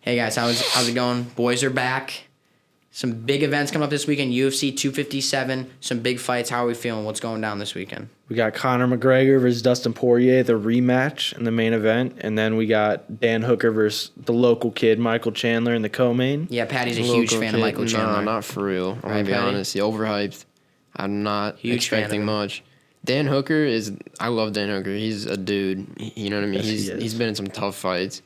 Hey guys, how's it going? Boys are back. Some big events coming up this weekend. UFC 257. Some big fights. How are we feeling? What's going down this weekend? We got Conor McGregor versus Dustin Poirier, the rematch in the main event. And then we got Dan Hooker versus the local kid, Michael Chandler, in the co-main. Yeah, Patty's a huge fan of Michael Chandler. No, not for real. I'm Right, going to be Patty? honest. The overhyped. I'm not Huge fan of expecting him. much. Dan Hooker is... I love Dan Hooker. He's a dude. You know what I mean? Yes, he is. He's been in some tough fights.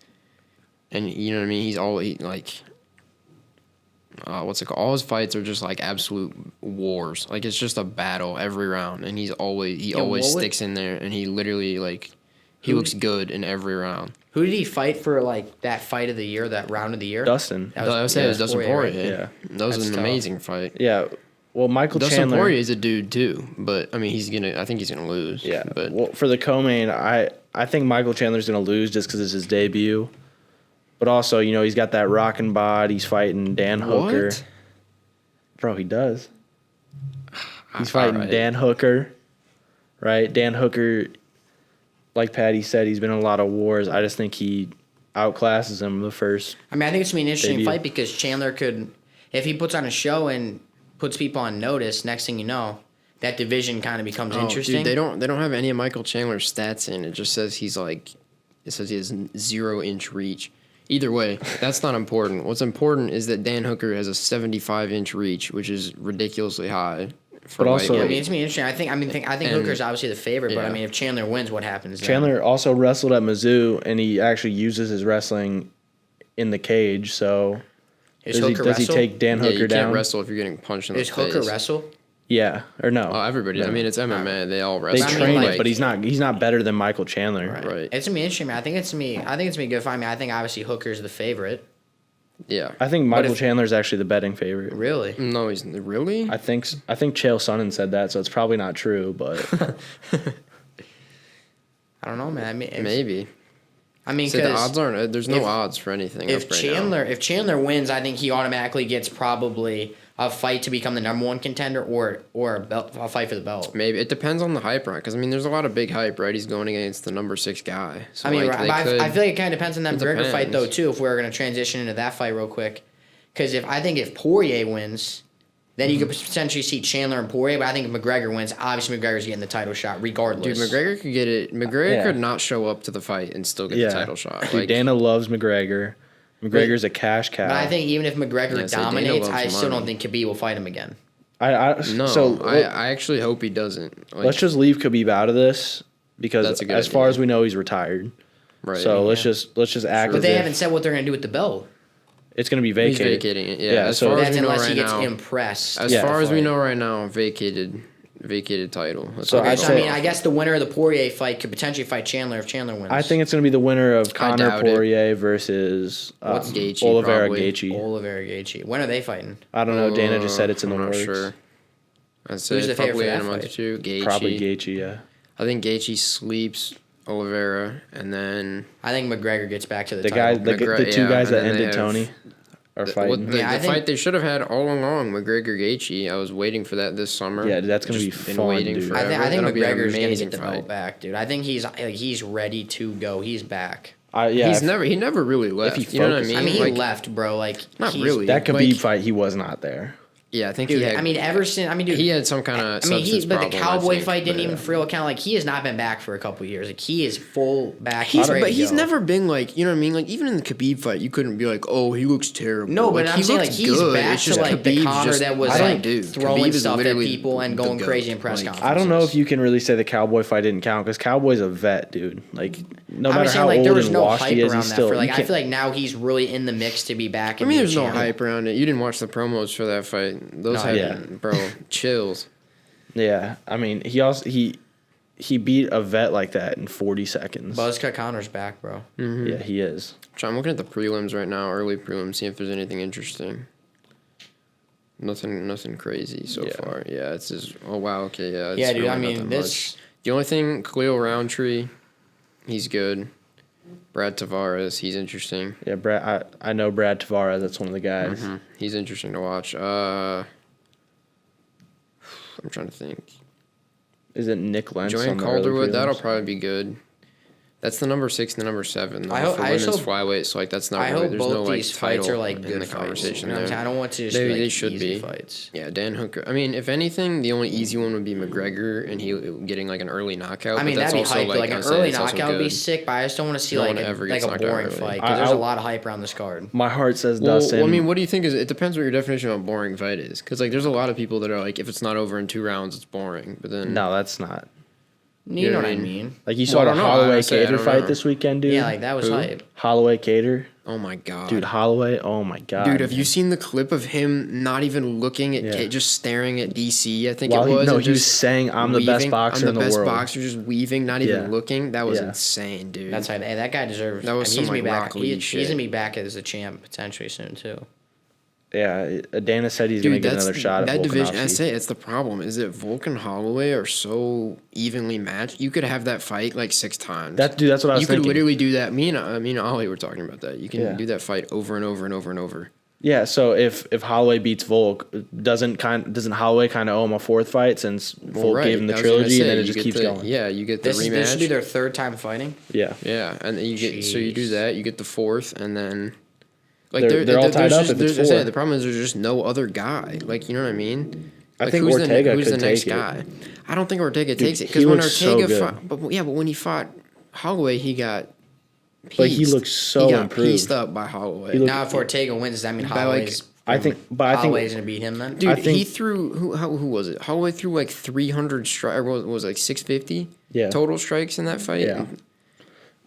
And you know what I mean? He's always, like... what's it called? All his fights are just like absolute wars. Like it's just a battle every round, and he always sticks in there, and he literally he looks good in every round. Who did he fight for, like, that fight of the year, that round of the year? Dustin. I was saying it was Dustin Poirier. right? Yeah. That was That's an tough. amazing fight. Yeah. Well, Michael Dustin Chandler. Poirier is a dude too, but I mean I think he's gonna lose. Yeah. but Well, for the co-main, I think Michael Chandler's going to lose just because it's his debut. But also, you know, he's got that rockin' bod. He's fighting Dan Hooker. What? Bro, he does. He's All fighting right. Dan Hooker, right? Dan Hooker, like Patty said, he's been in a lot of wars. I just think he outclasses him the first. I mean, I think it's going to be an interesting Debut. fight because Chandler could, if he puts on a show and puts people on notice, next thing you know, that division kind of becomes interesting. Dude, they don't have any of Michael Chandler's stats in. It just says he has 0-inch reach. Either way, that's not important. What's important is that Dan Hooker has a 75-inch reach, which is ridiculously high. For But also- I lightweight. mean, it's going to be interesting. I think And- Hooker's obviously the favorite, but I yeah. mean, if Chandler wins, what happens then? Chandler also wrestled at Mizzou, and he actually uses his wrestling in the cage. So Is does he Hooker wrestle? take Dan Yeah, Hooker you down? can't wrestle if you're getting punched in the Is face. Hooker wrestle? Yeah, or no? Oh, everybody. No. I mean, it's MMA. They all They wrestle. I mean, train like- it, but he's not better than Michael Chandler. Right. It's gonna be interesting, man. I think it's gonna be a good fight. I mean, I think obviously Hooker's the favorite. Yeah. I think Michael if- Chandler's actually the betting favorite. Really? No, he's really. I think Chael Sonnen said that, so it's probably not true, but I don't know, man. I mean, Maybe. I mean, So the odds because aren't. There's no if- odds for anything. if up right now. Chandler wins, I think he automatically gets probably a fight to become the number one contender or a fight for the belt. Maybe it depends on the hype, right? Because I mean, there's a lot of big hype, right? He's going against the number 6 guy. So I mean, like, right, they but could, I feel like it kind of depends on that It McGregor fight though depends. too. If we're gonna transition into that fight real quick, because if Poirier wins, then you could potentially see Chandler and Poirier. But I think if McGregor wins, obviously McGregor's getting the title shot regardless. Dude, McGregor could get it. McGregor Yeah. could not show up to the fight and still get yeah, the title shot. Dude, Like, Dana loves McGregor. McGregor's a cash cow. But I think even if McGregor Yeah, so Dana dominates, loves I still don't money. think Khabib will fight him again. no, So I actually hope he doesn't. Like, let's just leave Khabib out of this because That's a good as far idea. as we know, he's retired. right. So let's just act But as they if haven't said what they're gonna do with the belt. it's going to be he's vacated. vacating it. Yeah, Yeah, as so- far as That's we know unless right he gets now. impressed. As Yeah. far as we Fight. know right now, vacated title. That's So what I'd we So, say- I mean, I guess the winner of the Poirier fight could potentially fight Chandler if Chandler wins. I think it's going to be the winner of Conor doubt it. Poirier versus Gaethje, Oliveira probably. Gaethje. Oliveira Gaethje. When are they fighting? I don't know. Dana just said it's in the I'm not works. sure. I'd say Who's the favorite probably for in that a month or fight? two. Gaethje. Probably Gaethje, yeah. I think Gaethje sleeps Oliveira, and then I think McGregor gets back to the The guy, title. the two yeah, guys and that then they ended have- Tony are the fighting. Yeah, I think- fight they should have had all along, McGregor Gaethje. I was waiting for that this summer. Yeah, that's gonna be Just been fun, waiting dude. forever. I think That'll be an McGregor's gonna amazing get the fight. belt back, dude. I think he's ready to go. He's back. Yeah, He never really left. he You know what I focused- mean? I mean, he Like, left, bro. Like Not he's- really. that Khabib like- fight, he was not there. Yeah, I think Dude, he had. I mean, ever since dude, he had some kind of. I mean, substance but the problem, I Cowboy think, fight didn't but- even feel count. Like he has not been back for a couple years. Like he is full back. But ready to he's go. never been like, you know what I mean? Like even in the Khabib fight, you couldn't be like, oh, he looks terrible. No, but like, I'm saying looks like he's good. back It's to just like the Khabib's Conor just that was the like dude. throwing Khabib is stuff at literally people and the going goat. crazy in press Like, conferences. I don't know if you can really say the Cowboy fight didn't count because Cowboy's a vet, dude. Like, no I'm matter saying how like old there was and no washed hype he is, around he's that. still. For like you I can't- feel like now he's really in the mix to be back. I And mean, be there's no champion. hype around it. You didn't watch the promos for that fight. Those No, had, yeah. bro, chills. Yeah, I mean, he beat a vet like that in 40 seconds. Buzzcut Connor's back, bro. Yeah, he is. I'm looking at the prelims right now, early prelims, see if there's anything interesting. Nothing crazy so Yeah. far. Yeah, it's just. Oh wow, okay, yeah. It's Yeah, dude. really I not mean, that this. much. The only thing, Khalil Roundtree, he's good. Brad Tavares, he's interesting. Yeah, Brad. I know Brad Tavares. That's one of the guys. He's interesting to watch. I'm trying to think. Is it Nick Lentz? Joanne on the early Calderwood, that'll prelims? probably be good. That's the number 6 and the number 7 though, I hope- for I women's hope- flyweight. So like that's not I really. hope There's both no like these fights title are like in good the fights. conversation You know what I'm there. saying? I don't want to just They- be like they should easy be. fights. Yeah, Dan Hooker. I mean, if anything, the only easy one would be McGregor and he getting like an early knockout. I but mean, that's that'd be also, hype. Like I an said, early it's also knockout would be good. sick, but I just don't want to see No like one ever a gets knocked out boring early. fight because there's a lot of hype around this card. My heart says Well, Dustin. I mean, what do you think is? It depends what your definition of a boring fight is. Because like, there's a lot of people that are like, if it's not over in 2 rounds, it's boring. But then no, that's not. You know what I mean? Like you Well, saw I the don't know. Holloway Honestly, I Cater don't fight know. this weekend, dude. Yeah, like that was Who? hype. Holloway Cater, oh my god, dude. Holloway, oh my god, Dude, have you seen the clip of him not even looking at Yeah. just staring at DC? I think While it was. he and was just saying, "I'm the best weaving. boxer I'm in the the best world." boxer, just weaving, not even Yeah. looking. That was Yeah. insane, dude. That's hype. Hey, that guy deserves. That was he's some, gonna be like, back. Rock Lee He's shit. gonna be back as a champ potentially soon too. Yeah, Dana said he's gonna Dude, get another shot at that division. I Volkanovski. say it's the problem. Is that Volk and Holloway are so evenly matched. You could have that fight like 6 times. That's what I was you thinking. could literally do that. Me and Ollie were talking about that. You can Yeah. do that fight over and over and over and over. Yeah, so if Holloway beats Volk, doesn't Holloway kind of owe him a 4th fight since Volk Right. gave him the I was gonna trilogy, and say, then it you just get keeps the- going. Yeah, you get the This rematch. should be their 3rd time fighting. Yeah, Yeah, and then you get so you do Jeez. that, you get the 4th, and then They're all tied up if it's 4. The problem is there's just no other guy. Like, you know what I mean? I Like, think who's Ortega who's could the next take it. guy? I don't think Ortega takes it he because when looks so Ortega good. fought, but when he fought Holloway, he got. But he pieced. looks so he got improved. pieced up by Holloway. He looked- Now, if Ortega wins, does that mean By, like, Holloway's? I think Holloway's gonna beat him then. Dude, I think- he threw who was it? Holloway threw like 300 strikes. Or was it like 650? Yeah. Total strikes in that fight. Yeah. Dude,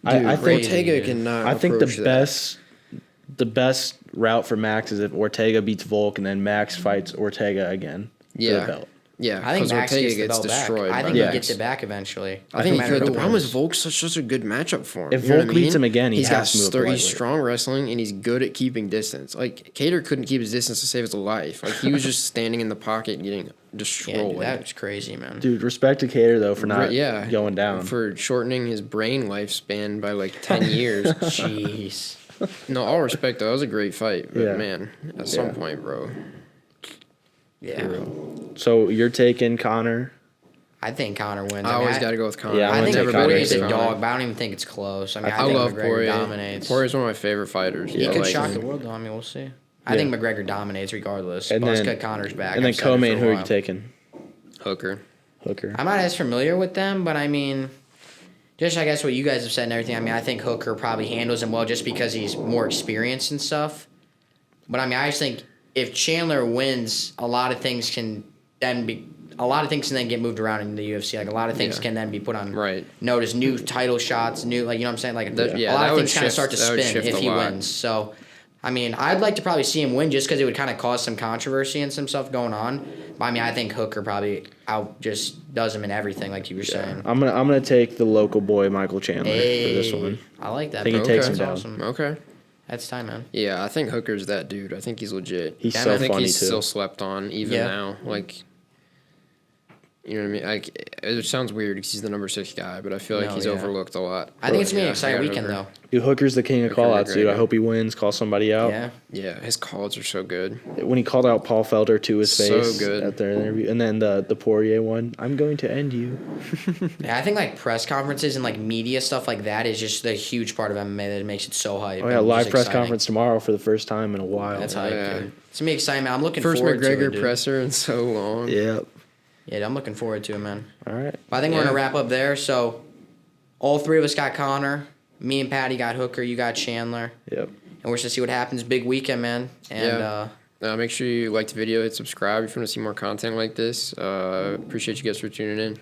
I think crazy, Ortega dude. cannot. I think the approach that. best route for Max is if Ortega beats Volk and then Max fights Ortega again for Yeah. the belt. Yeah, I think 'cause Max Ortega gets the belt destroyed. back. I by think Yeah. he gets it back eventually. I think No he matter could. The who problem is wins. Volk's such a good matchup for him. If You know what Volk I mean? beats him again, he he's has to move up to he's lightweight. strong wrestling and he's good at keeping distance. Like Cater couldn't keep his distance to save his life. Like he was just standing in the pocket and getting Yeah, destroyed. dude, that was crazy, man. Dude, respect to Cater though for not Yeah, going down. for shortening his brain lifespan by like 10 years. Jeez. No, all respect though, that was a great fight. But Yeah. man, at some Yeah. point, bro. Yeah. So you're taking Connor. I think Connor wins. I always got to go with Connor. Yeah, I'm I gonna think take never Connor been Poirier's too. a against dog, Connor. but I don't even think it's close. I mean, I I think love McGregor Poirier. dominates. Poirier's one of my favorite fighters. He but, could like, shock the world, though. I mean, we'll see. I think McGregor dominates regardless. And Buzz then- cut Connor's back. And then I've said it for co-main, a who are you while. taking? Hooker. Hooker. I'm not as familiar with them, but I mean, just I guess what you guys have said and everything. I mean, I think Hooker probably handles him well just because he's more experienced and stuff. But I mean, I just think if Chandler wins, a lot of things can then get moved around in the UFC. Like a lot of things Yeah. can then be put on Right. notice, new title shots, new like you know what I'm saying. Like That- yeah, a lot that of would things kind of shift- start to that would spin shift if a he lot. wins. So. I mean, I'd like to probably see him win just because it would kind of cause some controversy and some stuff going on. But I mean, I think Hooker probably just does him in everything, like you were saying. I'm gonna take the local boy Michael Chandler for this one. I like that. I think he bro. takes That's him down. awesome. Okay. That's time, man. Yeah, I think Hooker's that dude. I think he's legit. He's Yeah, so I think funny he's too. still slept on even Yeah. now. Like, you know what I mean? Like, it sounds weird because he's the number 6 guy, but I feel like No, he's yeah. overlooked a lot. I think it's gonna be Yeah, an exciting I got weekend, Hooker. though. Dude, Hooker's the king of Hooker callouts, dude. I McGregor. hope he wins. Call somebody out. Yeah. Yeah, his calls are so good. When he called out Paul Felder to his So face good. at their interview, and then the Poirier one, I'm going to end you. Yeah, I think like press conferences and like media stuff like that is just a huge part of MMA that makes it so hype. Oh yeah, and live just press exciting. conference tomorrow for the first time in a while. That's hype, Yeah. dude. It's gonna be exciting, man. I'm looking First forward to it, McGregor dude. presser in so long. Yep. Yeah, I'm looking forward to it, man. All right. But I think we're Yeah. gonna wrap up there. So, all 3 of us got Connor. Me and Patty got Hooker. You got Chandler. Yep. And we're just to see what happens. Big weekend, man. And Yeah. Make sure you like the video, hit subscribe if you want to see more content like this. Appreciate you guys for tuning in.